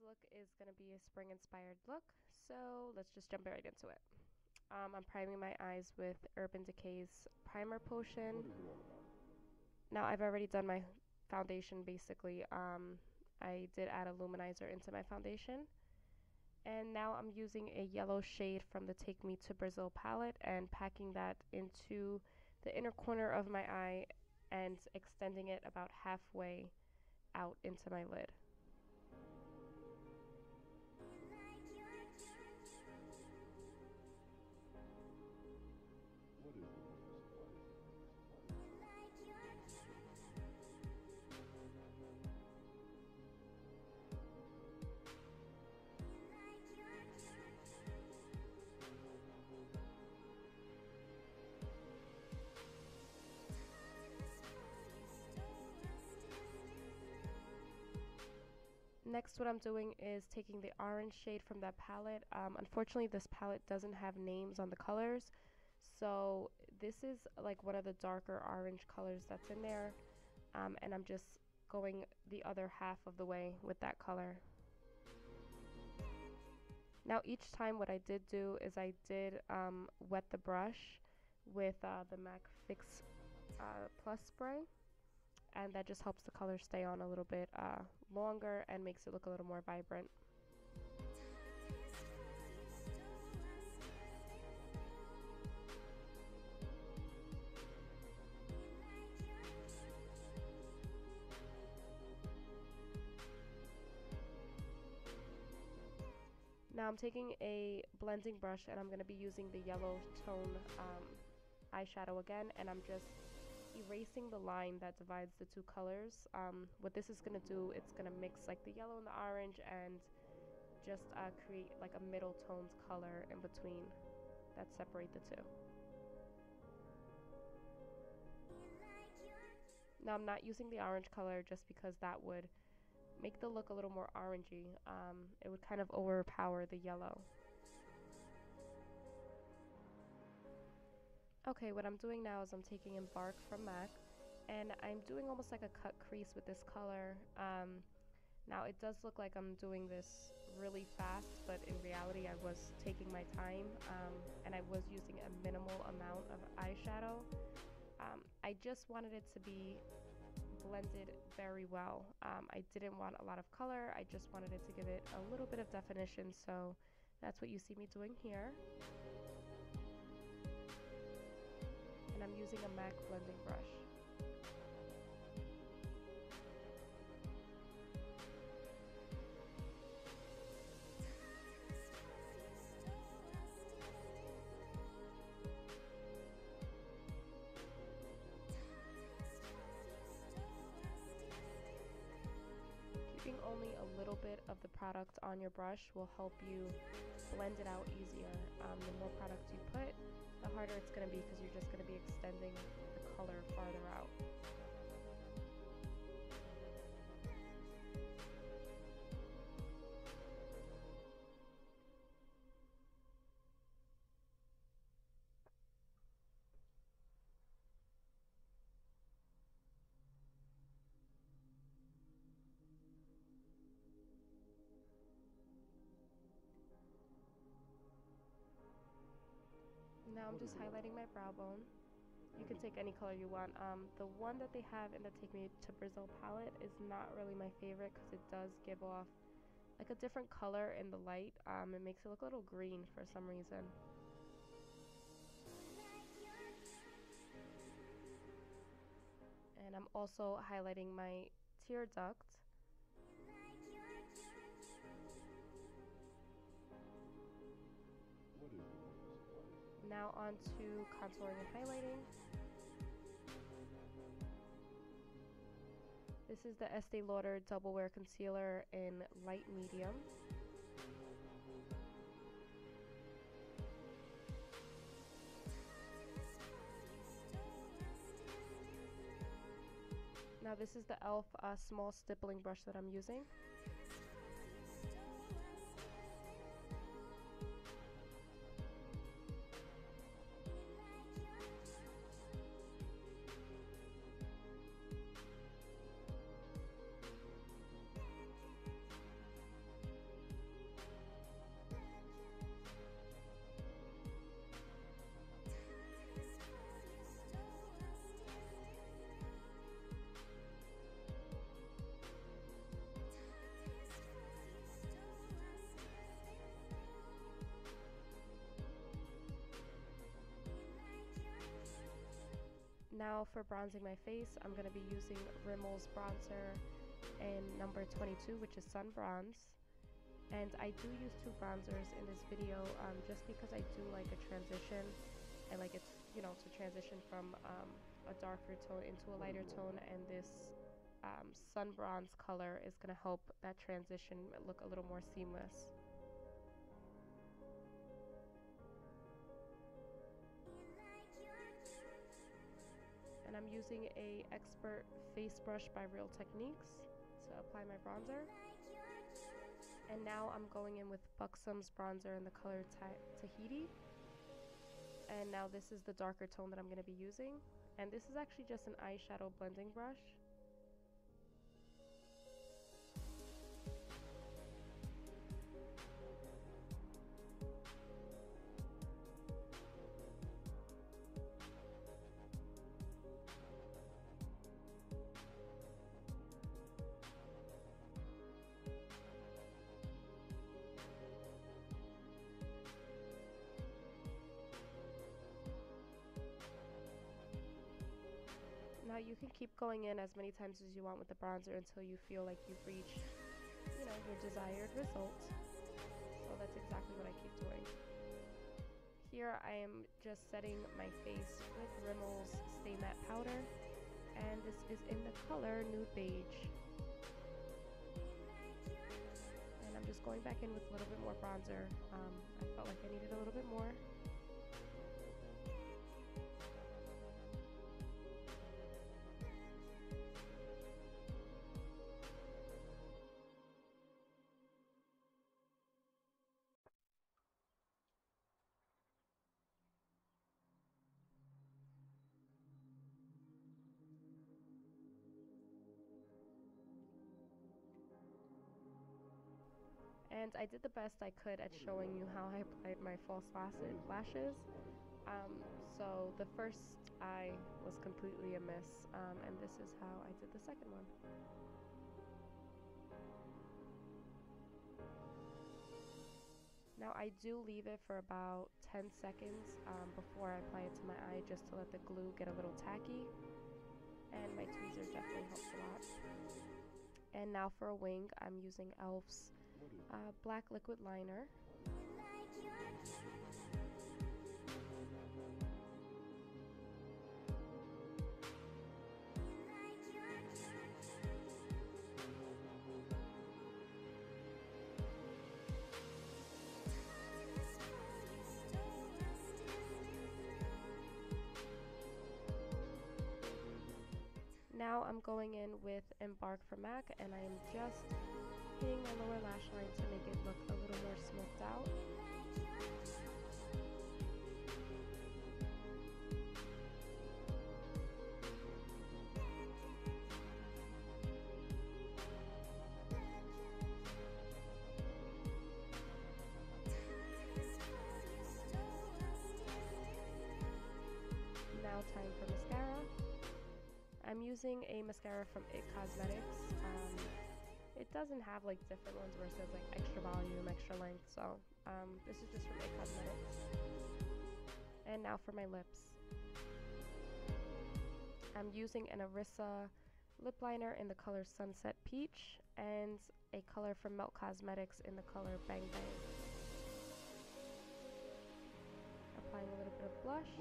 look is going to be a spring inspired look, so let's just jump right into it. I'm priming my eyes with Urban Decay's primer potion. Now I've already done my foundation basically. I did add a luminizer into my foundation. And now I'm using a yellow shade from the Take Me to Brazil palette and packing that into the inner corner of my eye and extending it about halfway out into my lid. Next, what I'm doing is taking the orange shade from that palette. Unfortunately, this palette doesn't have names on the colors, so this is like one of the darker orange colors that's in there, and I'm just going the other half of the way with that color. Now, each time what I did do is I did wet the brush with the MAC Fix Plus spray. And that just helps the color stay on a little bit longer and makes it look a little more vibrant. Now I'm taking a blending brush and I'm going to be using the yellow tone eyeshadow again, and I'm just erasing the line that divides the two colors. What this is going to do, it's going to mix like the yellow and the orange and just create like a middle toned color in between that separate the two. Now I'm not using the orange color just because that would make the look a little more orangey. It would kind of overpower the yellow. Okay, what I'm doing now is I'm taking Embark from MAC, and I'm doing almost like a cut crease with this color. Now it does look like I'm doing this really fast, but in reality I was taking my time, and I was using a minimal amount of eyeshadow. I just wanted it to be blended very well. I didn't want a lot of color, I just wanted it to give it a little bit of definition, so that's what you see me doing here. And I'm using a MAC blending brush. Keeping only a little bit of the product on your brush will help you blend it out easier. The more product you put, the harder it's going to be because you're just going to be extending the color farther out. Now I'm just highlighting my brow bone. You can take any color you want. The one that they have in the Take Me to Brazil palette is not really my favorite because it does give off like a different color in the light. It makes it look a little green for some reason. And I'm also highlighting my tear duct. Now on to contouring and highlighting. This is the Estee Lauder Double Wear Concealer in light medium. Now this is the e.l.f. Small stippling brush that I'm using. Now for bronzing my face, I'm going to be using Rimmel's bronzer in number 22, which is Sun Bronze. And I do use two bronzers in this video just because I do like a transition. I like it, you know, to transition from a darker tone into a lighter tone, and this Sun Bronze color is going to help that transition look a little more seamless. And I'm using a Expert face brush by Real Techniques to apply my bronzer. And now I'm going in with Buxom's bronzer in the color Tahiti. And now this is the darker tone that I'm going to be using. And this is actually just an eyeshadow blending brush. Now you can keep going in as many times as you want with the bronzer until you feel like you've reached, you know, your desired result. So that's exactly what I keep doing. Here I am just setting my face with Rimmel's Stay Matte Powder, and this is in the color Nude Beige. And I'm just going back in with a little bit more bronzer. I felt like I needed a little bit more. And I did the best I could at showing you how I applied my false lashes. So the first eye was completely a miss, and this is how I did the second one. Now I do leave it for about 10 seconds before I apply it to my eye, just to let the glue get a little tacky. And my tweezers definitely helped a lot. And now for a wing, I'm using e.l.f.'s black liquid liner. Now I'm going in with Embark from MAC, and I am just hitting my lower lash line to make it look a little more smoothed out. Now time for mascara. I'm using a mascara from IT Cosmetics. It doesn't have like different ones where it says like extra volume, extra length, so this is just from IT Cosmetics. And now for my lips. I'm using an Arissa lip liner in the color Sunset Peach and a color from Melt Cosmetics in the color Bang Bang. Applying a little bit of blush,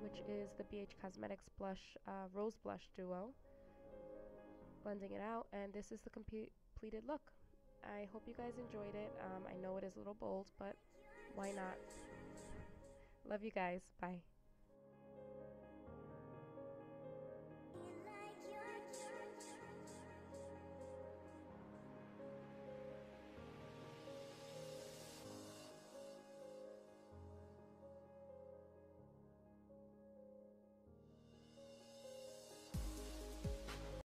which is the Beige Cosmetics blush Rose Blush Duo. Blending it out, and this is the completed look. I hope you guys enjoyed it. I know it is a little bold, but why not? Love you guys. Bye.